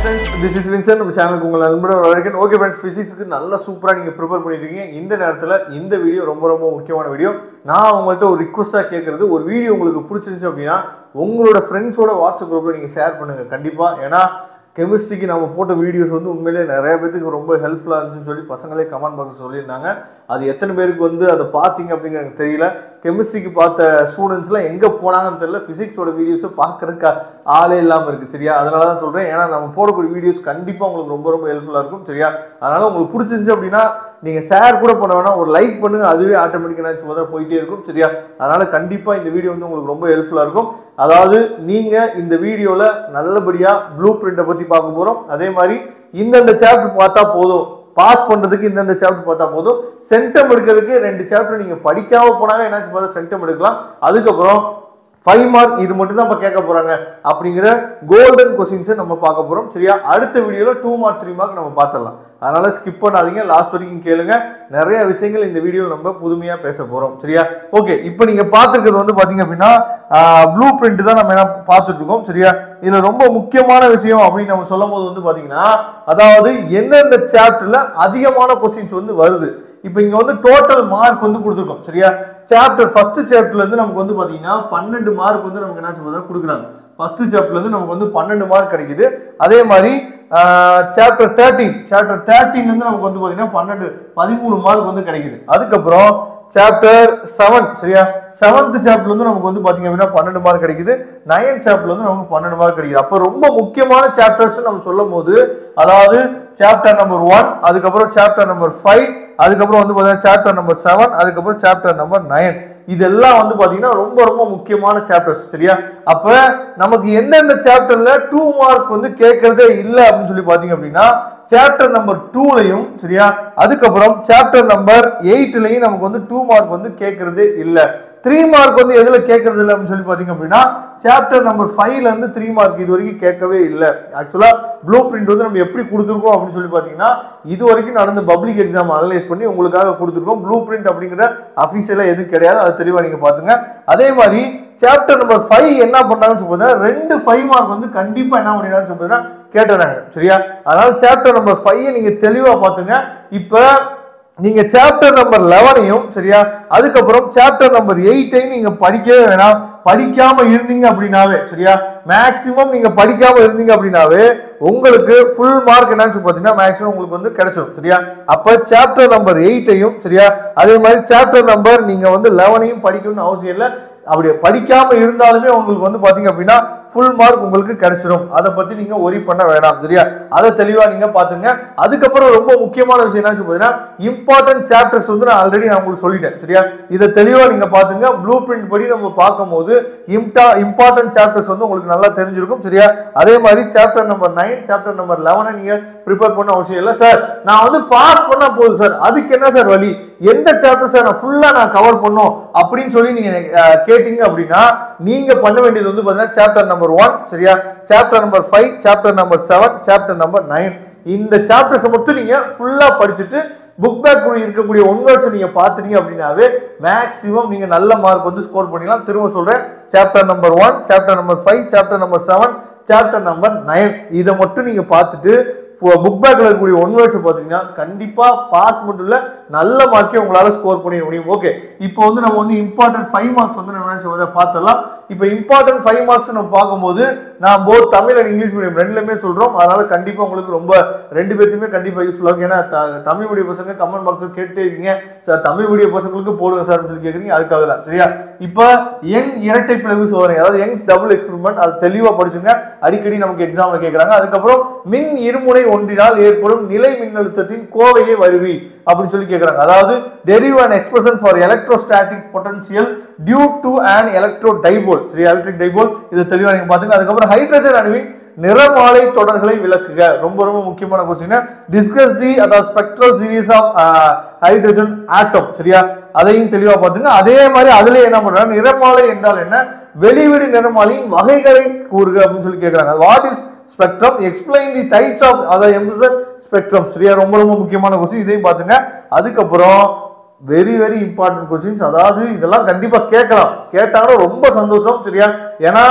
friends, this is Vincent. நம்ம சேனலுக்கு உங்களை நண்பரோட வரவேற்கிறேன். ஓகே फ्रेंड्स, பிசிக்ஸ்க்கு நல்ல சூப்பரா நீங்க ப்ரிப்பேர் பண்ணிட்டு இருக்கீங்க. இந்த நேரத்துல இந்த வீடியோ ரொம்ப முக்கியமான வீடியோ. நான் உங்கள்கிட்ட ஒரு ரிக்வெஸ்டா கேக்குறது, ஒரு வீடியோ உங்களுக்கு பிடிச்சிருந்துச்சு அப்படின்னா உங்களோட ஃப்ரெண்ட்ஸோட வாட்ஸ்அப் குரூப்ல நீங்க ஷேர் பண்ணுங்க கண்டிப்பா. ஏன்னா கெமிஸ்ட்ரிக்கு நம்ம போட்ட வீடியோஸ் வந்து உண்மையிலேயே நிறைய பேருக்கு ரொம்ப ஹெல்ப்ஃபுல்லாக இருந்துச்சுன்னு சொல்லி பசங்களே கமெண்ட் பாக்ஸ் சொல்லியிருந்தாங்க. அது எத்தனை பேருக்கு வந்து அதை பார்த்தீங்க அப்படிங்கிற எனக்கு தெரியல. கெமிஸ்ட்ரிக்கு பார்த்த ஸ்டூடெண்ட்ஸ்லாம் எங்கே போனாங்கன்னு தெரியல. ஃபிசிக்ஸோட வீடியோஸை பார்க்குறதுக்கு ஆளே இல்லாமல் இருக்குது சரியா. அதனால தான் சொல்கிறேன். ஏன்னா நம்ம போடக்கூடிய வீடியோஸ் கண்டிப்பாக உங்களுக்கு ரொம்ப ஹெல்ப்ஃபுல்லாக இருக்கும் சரியா. அதனால் உங்களுக்கு பிடிச்சிருந்துச்சு அப்படின்னா நீங்கள் ஷேர் கூட பண்ண வேணாம், ஒரு லைக் பண்ணுங்கள், அதுவே ஆட்டோமேட்டிக்காக போயிட்டே இருக்கும் சரியா. அதனால் கண்டிப்பாக இந்த வீடியோ வந்து உங்களுக்கு ரொம்ப ஹெல்ப்ஃபுல்லாக இருக்கும். அதாவது நீங்கள் இந்த வீடியோவில் நல்லபடியாக ப்ளூ பிரிண்ட்டை பற்றி பார்க்க போகிறோம். அதே மாதிரி இந்தந்த சாப்டர் பார்த்தா போதும், பாஸ் பண்ணுறதுக்கு இந்தந்த சாப்டர் பார்த்தா போதும், சென்டம் எடுக்கிறதுக்கு 2 சாப்டர் நீங்கள் படிக்காம போனாங்க என்னாச்சு பார்த்தா சென்டம் எடுக்கலாம். அதுக்கப்புறம் 5 மார்க் இது மட்டும் தான் இப்போ கேட்க போகிறாங்க அப்படிங்கிற கோல்டன் கொஸ்டின்ஸை நம்ம பார்க்க போகிறோம் சரியா. அடுத்த வீடியோவில் 2 மார்க் 3 மார்க் நம்ம பார்த்துடலாம். அதனால் ஸ்கிப் பண்ணாதீங்க, லாஸ்ட் வரைக்கும் கேளுங்க. நிறைய விஷயங்கள் இந்த வீடியோவில் நம்ம புதுமையாக பேச போகிறோம் சரியா. ஓகே, இப்போ நீங்கள் பார்த்துருக்கிறது வந்து பார்த்தீங்க அப்படின்னா ப்ளூ பிரிண்ட் தான் நம்ம என்ன பார்த்துட்டு இருக்கோம் சரியா. இதில் ரொம்ப முக்கியமான விஷயம் அப்படின்னு நம்ம சொல்லும் போது வந்து பார்த்தீங்கன்னா, அதாவது எந்தெந்த சாப்டரில் அதிகமான கொஸ்டின்ஸ் வந்து வருது. இப்போ இங்கே வந்து டோட்டல் மார்க் வந்து கொடுத்துருக்கோம் சரியா. சாப்டர் ஃபர்ஸ்ட் சாப்டர்லேருந்து நமக்கு வந்து பார்த்தீங்கன்னா 12 மார்க் வந்து நமக்கு என்ன கொடுக்குறாங்க. ஃபர்ஸ்ட் சாப்டர்லேருந்து நமக்கு வந்து 12 மார்க் கிடைக்குது. அதே மாதிரி சாப்டர் 13 நமக்கு வந்து பார்த்தீங்கன்னா 13 மார்க் வந்து கிடைக்குது. அதுக்கப்புறம் சாப்டர் 7 சரியா, 7th சாப்டர்ல வந்து நமக்கு வந்து பாத்தீங்க அப்படின்னா 12 மார்க் கிடைக்குது. 9th சாப்டர்ல வந்து நமக்கு 12 மார்க் கிடைக்குது. அப்ப ரொம்ப முக்கியமான சாப்டர்ஸ் நம்ம சொல்லும் போது, அதாவது சாப்டர் நம்பர் 1, அதுக்கப்புறம் சாப்டர் நம்பர் 5, அதுக்கப்புறம் வந்து பாத்தீங்கன்னா சாப்டர் நம்பர் 7, அதுக்கப்புறம் சாப்டர் நம்பர் 9, இதெல்லாம் வந்து பாத்தீங்கன்னா ரொம்ப முக்கியமான சாப்டர்ஸ் சரியா. அப்ப நமக்கு எந்தெந்த சாப்டர்ல 2 மார்க் வந்து கேட்கறதே இல்லை அப்படின்னு சொல்லி பாத்தீங்க அப்படின்னா சாப்டர் நம்பர் 2லயும் சரியா, அதுக்கப்புறம் சாப்டர் நம்பர் 8லயும் நமக்கு வந்து 2 மார்க் வந்து கேட்கறதே இல்லை. 3 மார்க் வந்து எதுல கேட்கறது இல்லை அப்படின்னு சொல்லி பாத்தீங்க அப்படின்னா சாப்டர் நம்பர் 5ல இருந்து 3 மார்க் இது வரைக்கும் கேட்கவே இல்லை. ஆக்சுவலா ப்ளூ பிரிண்ட் வந்து நம்ம எப்படி கொடுத்துருக்கோம் அப்படின்னு சொல்லி பாத்தீங்கன்னா, இது வரைக்கும் நடந்த பப்ளிக் எக்ஸாம் அனலைஸ் பண்ணி உங்களுக்காக கொடுத்துருக்கோம். ப்ளூ பிரிண்ட் அப்படிங்கிற அபிஷியலா எதுவும் கிடையாது, அது தெளிவா நீங்க பாத்துங்க. அதே மாதிரி சாப்டர் நம்பர் 5 என்ன பண்ணாங்கன்னு சொல்லுங்க, 2 5 மார்க் வந்து கண்டிப்பா என்ன பண்ணிடுறாங்கன்னு சொல்லுங்க கேட்டுறாங்க சரியா. அதனால சாப்டர் நம்பர் 5 நீங்க தெளிவா பாத்துங்க. இப்ப நீங்க சாப்டர் நம்பர் 11ஐயும் சரியா, அதுக்கப்புறம் சாப்டர் நம்பர் 8ஐயும் நீங்க படிக்கவே வேணாம். படிக்காம இருந்தீங்க அப்படின்னாவே சரியா, மேக்சிமம் நீங்க படிக்காம இருந்தீங்க அப்படின்னாவே உங்களுக்கு ஃபுல் மார்க் என்னன்னு பாத்தீங்கன்னா மேக்சிமம் உங்களுக்கு வந்து கிடைச்சிடும் சரியா. அப்ப சாப்டர் நம்பர் 8ஐயும் சரியா, அதே மாதிரி சாப்டர் நம்பர் நீங்க வந்து 11ஐயும் படிக்கணும்னு அவசியம் இல்லை. அப்படி படிக்காம இருந்தாலுமே உங்களுக்கு வந்து பாத்தீங்க அப்படின்னா ஃபுல் மார்க் உங்களுக்கு கிடைச்சிடும். அதை பத்தி நீங்க ஒரி பண்ண வேணாம் சரியா. அதை தெளிவா நீங்க பாத்துங்க. அதுக்கப்புறம் ரொம்ப முக்கியமான விஷயம் என்ன பாத்தீங்கன்னா, இம்பார்ட்டன்ட் சாப்டர்ஸ் வந்து நான் ஆல்ரெடி உங்களுக்கு சொல்லிட்டேன் சரியா. இதை தெளிவா நீங்க பாத்துங்க. ப்ளூ பிரிண்ட் படி நம்ம பார்க்கும்போது இம்பார்ட்டன்ட் சாப்டர்ஸ் வந்து உங்களுக்கு நல்லா தெரிஞ்சிருக்கும் சரியா. அதே மாதிரி சாப்டர் நம்பர் 9, சாப்டர் நம்பர் 11 நீங்க ப்ரிப்பேர் பண்ண அவசியம் இல்லை. சார் நான் வந்து பாஸ் பண்ணா போதும் சார், அதுக்கு என்ன சார் வழி, எந்த சாப்டர் சார் நான் ஃபுல்லா நான் கவர் பண்ணும் அப்படின்னு சொல்லி நீங்க கேட்டீங்க அப்படின்னா, நீங்க பண்ண வேண்டியது வந்து பாத்தீங்கன்னா சாப்டர் நம்பர் 1 சரியா, chapter number 5, chapter number 7, chapter number 9, இந்த சாப்டர்ஸ் மட்டும் நீங்க ஃபுல்லா படிச்சுட்டு புக் பேக் இருக்கக்கூடிய 1 வேர்ட்ஸ் நீங்க பாத்துட்டீங்க அப்படின்னாவே மேக்ஸிமம் நீங்க நல்ல மார்க் வந்து ஸ்கோர் பண்ணிடலாம். திரும்ப சொல்றேன், chapter number 1, chapter number 5, chapter number 7, chapter number 9, இதை மட்டும் நீங்க பார்த்துட்டு புக் பேக்ல இருக்கக்கூடிய 1 வேர்ட்ஸ் பாத்தீங்கன்னா கண்டிப்பா பாஸ் மட்டும் இல்ல நல்ல மார்க்கே உங்களால ஸ்கோர் பண்ணிட முடியும். ஓகே, இப்போ வந்து நம்ம வந்து இம்பார்ட்டன்ட் 5 மார்க்ஸ் வந்து நம்ம பார்த்தலாம். இப்போ இம்பார்ட்டன்ட் 5 மார்க்ஸ் நம்ம பார்க்கும்போது நான் both Tamil and English medium ரெண்டுலயுமே சொல்றோம். அதனால கண்டிப்பா உங்களுக்கு ரொம்ப 2 பேருக்குமே கண்டிப்பா யூஸ்ஃபுல்லா இருக்கும். ஏன்னா தமிழ் மீடியம் பசங்க கமெண்ட் பாக்ஸ் கேட்டே இருக்கீங்க, சார் தமிழ் மீடியம் பசங்களுக்கு போடுங்க சார் சொல்லி கேட்குறீங்க, அதுக்காக தான் சரியா. இப்போ யங் இரட்டை பிளவு சோதனை, அதாவது யங்ஸ் டபுள் எக்ஸ்பெரிமெண்ட், அது தெளிவா படிச்சுங்க, அடிக்கடி நமக்கு எக்ஸாம்ல கேட்கறாங்க. அதுக்கப்புறம் மின் இருமுனை ஒன்றினால் ஏற்படும் நிலை மின்னழுத்தத்தின் கோவையை வருவி அப்படின்னு சொல்லி கேட்கறாங்க. அதாவது derive and expression for electrostatic potential due to an electro dipole சரி, எலக்ட்ரிக் டைபோல், இதை தெளிவா நீங்க பாத்துங்க. அதுக்கப்புறம் ஹைட்ரஜன் அணுவின் நிறமாலை தொடர்களை விளக்குக, ரொம்ப முக்கியமான கொஸ்டின். டிஸ்கஸ் தி அதாவது spectral series of hydrogen atom சரியா, அதையும் தெளிவா பாத்துங்க. அதே மாதிரி அதுல என்ன பண்றாங்க, நிறமாலை என்றால் என்ன, வெளிவிடு நிறமாலையின் வகைகளை கூறுக அப்படின்னு சொல்லி கேட்கறாங்க. What is spectrum, explain the types of அதாவது எமிஷன் ஸ்பெக்ட்ரம் சரியா, ரொம்ப முக்கியமான கொஸ்டின், இதையும் பாத்துங்க. அதுக்கப்புறம் வெரி வெரி இம்பார்ட்டன்ட் கொஸ்டின்ஸ். அதாவது இதெல்லாம் கண்டிப்பா கேட்கலாம், கேட்டாலும் ரொம்ப சந்தோஷம். சரியா? ஏன்னா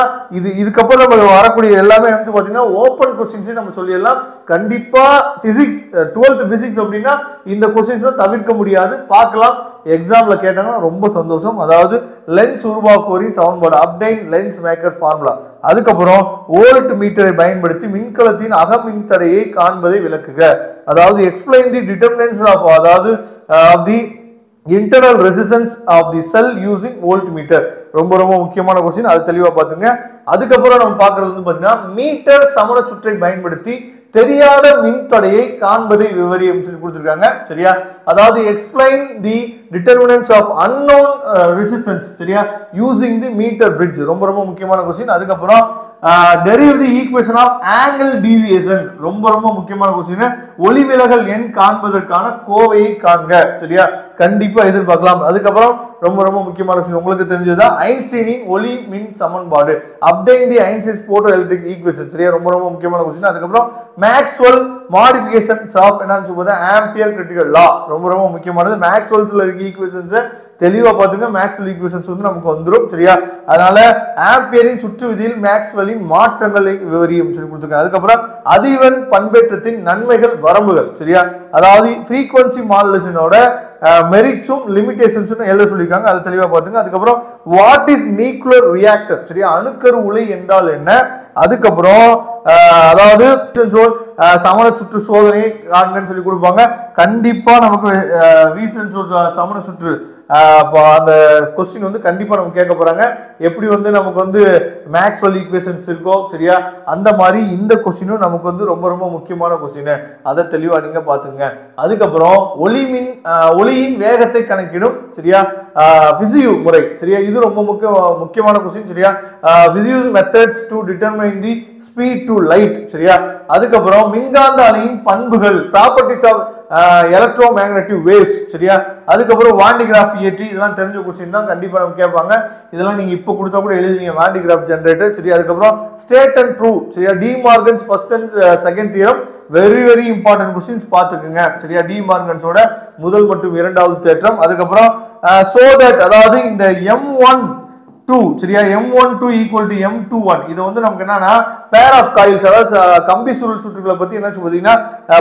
இதுக்கப்புறம் நம்ம வரக்கூடிய எல்லாமே வந்து பாத்தீங்கன்னா ஓப்பன் கொஸ்டின்ஸ் நம்ம சொல்லிடலாம். கண்டிப்பா பிசிக்ஸ் 12th பிசிக்ஸ் அப்படின்னா இந்த கொஸ்டின்ஸ் தவிர்க்க முடியாது. பார்க்கலாம், எக்ஸாம்ல கேட்டாங்கன்னா ரொம்ப சந்தோஷம். அதாவது லென்ஸ் உருவாக்குவோரின் சமன்பாடு, அப்டைன் லென்ஸ் மேக்கர் ஃபார்முலா. அதுக்கப்புறம் வோல்ட் மீட்டரை பயன்படுத்தி மின்கலத்தின் அகமின் தடையை காண்பதை விளக்குக. அதாவது எக்ஸ்பிளைன் தி டிட்டர்மினன்ட்ஸ் ஆஃப், அதாவது the internal resistance of the cell using voltmeter. ரொம்ப ரொம்ப முக்கியமான கொஸ்டின், அது தெளிவா பாத்துங்க. அதுக்கப்புறம் நம்ம பார்க்கறது வந்து பாத்தீங்கன்னா மீட்டர் சமண சுற்றை பயன்படுத்தி தெரியாத மின்தடையை காண்பதை விவரி அப்படின்னு கொடுத்திருக்காங்க. சரியா? அதாவது explain the determinants of unknown resistance. சரியா? Using the metre bridge. ரொம்ப ரொம்ப முக்கியமான கொஸ்டின். அதுக்கப்புறம் derive the equation of angle deviation. ரொம்ப ரொம்ப முக்கியமான கொஸ்டின். ஒளிவிலகல் எண் காண்பதற்கான கோவையை காண்க. சரியா? கண்டிப்பா எதிர்பார்க்கலாம். அதுக்கப்புறம் ரொம்ப ரொம்ப முக்கியமான கொஸ்டின், உங்களுக்கு தெரிஞ்சதா ஐன்ஸ்டீனின் ஒளி மின் சமன்பாடு, அப்டைன் தி ஐன்ஸ்டீன்ஸ் போட்டோ எலக்ட்ரிக் ஈக்குவேஷன். சரியா? ரொம்ப ரொம்ப முக்கியமான கொஸ்டின். அதுக்கப்புறம் மேக்ஸ்வெல் மாடிஃபிகேஷன்ஸ் ஆஃப் என்னன்னு சொல்றது ஆம்பியர் கிரிட்டிக்கல் லா. ரொம்ப ரொம்ப முக்கியமானது. மேக்ஸ்வெல்ஸ்ல இருக்க ஈக்குவேஷன்ஸ் தெளிவா பாத்துங்க. மேக்ஸ்வெல் ஈக்குவேஷன்ஸ் வந்து நமக்கு வந்துரும். சரியா? அதனால ஆம்பியரின் சுற்று விதியில் மேக்ஸ்வெல்லின் மாற்றங்களை விவரியும் சொல்லி கொடுத்துருக்காங்க. அதுக்கப்புறம் அதிர்வெண் பண்பேற்றத்தின் நன்மைகள் வரம்புகள். சரியா? அதாவது ஃப்ரீக்வன்சி மாடுலேஷனோட மெரிட்ஸும் லிமிடேஷன்ஸும் எழுத சொல்லியிருக்காங்க, அதை தெளிவா பாத்துங்க. அதுக்கப்புறம் வாட் இஸ் நியூக்ளியர் ரியாக்டர். சரியா? அணுக்கரு உலை என்றால் என்ன. அதுக்கப்புறம் அதாவது சமண சுற்று சோதனை காண்கன்னு சொல்லி கொடுப்பாங்க. கண்டிப்பா நமக்கு வீசன் சமண சுற்று அந்த கொஸ்டின் வந்து கண்டிப்பா நம்ம கேட்க போறாங்க. எப்படி வந்து நமக்கு வந்து மேக்ஸ்வெல் ஈக்குவேஷன்ஸ் இருக்கோ, சரியா, அந்த மாதிரி இந்த கொஸ்டினும் நமக்கு வந்து ரொம்ப ரொம்ப முக்கியமான கொஸ்டின். அதை தெளிவா நீங்க பாத்துங்க. அதுக்கப்புறம் ஒளியின் வேகத்தை கணக்கிடும், சரியா, விசியூ முறை. சரியா? இது ரொம்ப முக்கியமான கொஸ்டின். சரியா? Fizeau's methods to determine the speed to light. சரியா? அதுக்கப்புறம் மின்காந்த அலையின் பண்புகள், properties of electromagnetic waves. சரியா? அதுக்கப்புறம் வாண்டிகிராஃப் இயற்றி. இதெல்லாம் தெரிஞ்ச கொஸ்டின் தான், கண்டிப்பா நம்ம கேட்பாங்க. இதெல்லாம் நீங்க இப்ப கொடுத்தா கூட எழுதுவீங்க, வாண்டிகிராஃப் ஜெனரேட்டர். சரியா? அதுக்கப்புறம் ஸ்டேட் அண்ட் ப்ரூவ். சரியா? De Morgan's first and second theorem. Very very important questions பாத்துக்குங்க. சரியா? டி மார்கன்ஸோட முதல் மற்றும் இரண்டாவது தேற்றம். அதுக்கப்புறம் சோ தட், அதாவது இந்த M12, சரியா, M12 ஈக்குவல் டு M21. இது வந்து நமக்கு என்னன்னா பேர் ஆஃப் காயில்ஸ், அதாவது கம்பி சுருள் சுற்றுகளை பத்தி என்ன பாத்தீங்கன்னா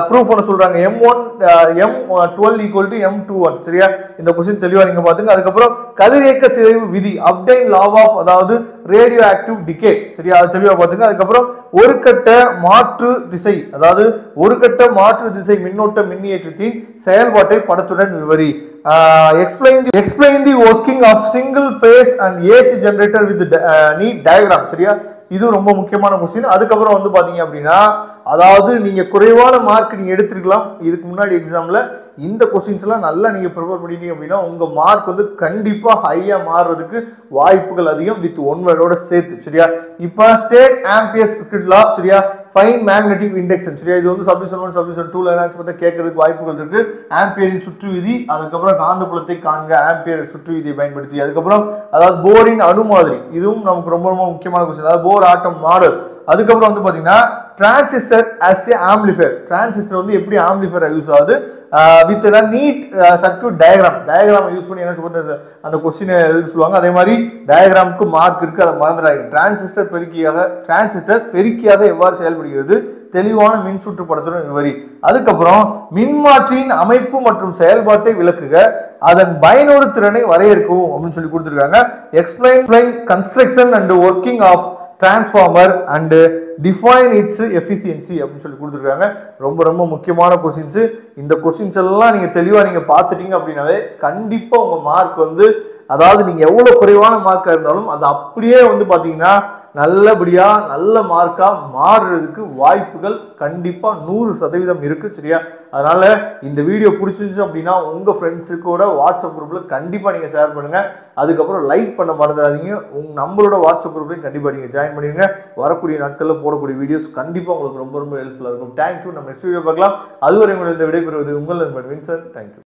ப்ரூஃப் பண்ண சொல்றாங்க. M12 equal to M21. சரியா? இந்த கொஸ்டின் தெளிவா நீங்க பாத்துங்க. அதுக்கப்புறம் கதிரியக்க சிதைவு விதி, அப்டைன் லா ஆஃப், அதாவது ரேடியோ ஆக்டிவ் டிகே. சரியா? அது தெளிவா பாத்துங்க. அதுக்கப்புறம் ஒரு கட்ட மாற்று திசை, அதாவது ஒரு கட்ட மாற்று திசை மின்னோட்ட மின்னியற்றத்தின் செயல்பாட்டை படத்துடன் விவரி. Explain the working of single phase and AC generator with neat diagram. சரியா? இது ரொம்ப முக்கியமான கொஸ்டின். அதுக்கப்புறம் வந்து பாத்தீங்க அப்படின்னா, அதாவது நீங்க குறைவான மார்க் நீங்க எடுத்திருக்கலாம் இதுக்கு முன்னாடி எக்ஸாம்ல. இந்த கொஸ்டின்ஸ் எல்லாம் நல்லா நீங்க ப்ரிப்பேர் பண்ணிட்டீங்க அப்படின்னா உங்க மார்க் வந்து கண்டிப்பா ஹையா மாறுறதுக்கு வாய்ப்புகள் அதிகம், வித் ஒன் வேர்டோட சேர்த்து. சரியா? இப்ப ஸ்டேட் ஆம்பியர் சர்க்யூட் லா. சரியா? Fine magnetic induction. சரியா? இது வந்து சப்டிஷன் 1 சப்டிஷன் 2 லைன்ஸ் பத்தி கேட்கறதுக்கு வாய்ப்புகள் இருக்கு. ஆம்பியரின் சுற்று விதி, அதுக்கப்புறம் காந்தப்புலத்தை காண்க ஆம்பியர் சுற்று விதியை பயன்படுத்தி. அதுக்கப்புறம் அதாவது போரின் அணு மாதிரி, இதுவும் நமக்கு ரொம்ப ரொம்ப முக்கியமான கொஸ்டின், அதாவது போர் ஆட்டம் மாடல். அதுக்கப்புறம் வந்து பாத்தீங்கன்னா transistor as a amplifier. Transistor வந்து எப்படி ஆம்பிளிஃபையர் யூஸ் ஆகுது with neat circuit diagram use பண்ணி என்ன சொல்றது அந்த கொஸ்டினை எழுதி சொல்லுவாங்க. அதே மாதிரி டயக்ராமுக்கு மார்க் இருக்கு, அதை மறந்துடாதீங்க. டிரான்சிஸ்டர் பெருக்கியாக எவ்வாறு செயல்படுகிறது, தெளிவான மின் சுற்று படத்துடன் விவரி. அதுக்கப்புறம் மின்மாற்றியின் அமைப்பு மற்றும் செயல்பாட்டை விளக்குக, அதன் பயனுறு திறனை வரையறுக்கவும் அப்படின்னு சொல்லி கொடுத்திருக்காங்க. Explain construction and working of transformer and define its efficiency அப்படின்னு சொல்லி கொடுத்துருக்காங்க. ரொம்ப ரொம்ப முக்கியமான கொஸ்டின்ஸ். இந்த கொஸ்டின்ஸ் எல்லாம் நீங்க தெளிவா நீங்க பார்த்துட்டீங்க அப்படின்னாவே கண்டிப்பா உங்க மார்க் வந்து, அதாவது நீங்க எவ்வளவு குறைவான மார்க்கா இருந்தாலும் அது அப்படியே வந்து பாத்தீங்கன்னா நல்லபடியா நல்ல மார்க்கா மாறுறதுக்கு வாய்ப்புகள் கண்டிப்பா 100% இருக்கு. சரியா? அதனால இந்த வீடியோ பிடிச்சிருந்துச்சு அப்படின்னா உங்க ஃப்ரெண்ட்ஸுக்கூட வாட்ஸ்அப் குரூப்ல கண்டிப்பா நீங்க ஷேர் பண்ணுங்க. அதுக்கப்புறம் லைக் பண்ண மறந்துடாதீங்க. நம்மளோட வாட்ஸ்அப் குரூப்லையும் கண்டிப்பா நீங்க ஜாயின் பண்ணிடுங்க. வரக்கூடிய நாட்களில் போடக்கூடிய வீடியோஸ் கண்டிப்பா உங்களுக்கு ரொம்ப ரொம்ப ஹெல்ப்ஃபுல்லா இருக்கும். தேங்க்யூ. நம்ம நெக்ஸ்ட் வீடியோ பார்க்கலாம். அதுவரை உங்களை இந்த விடைபெறுவது உங்கள் நண்பன் வின்சன். தேங்க்யூ.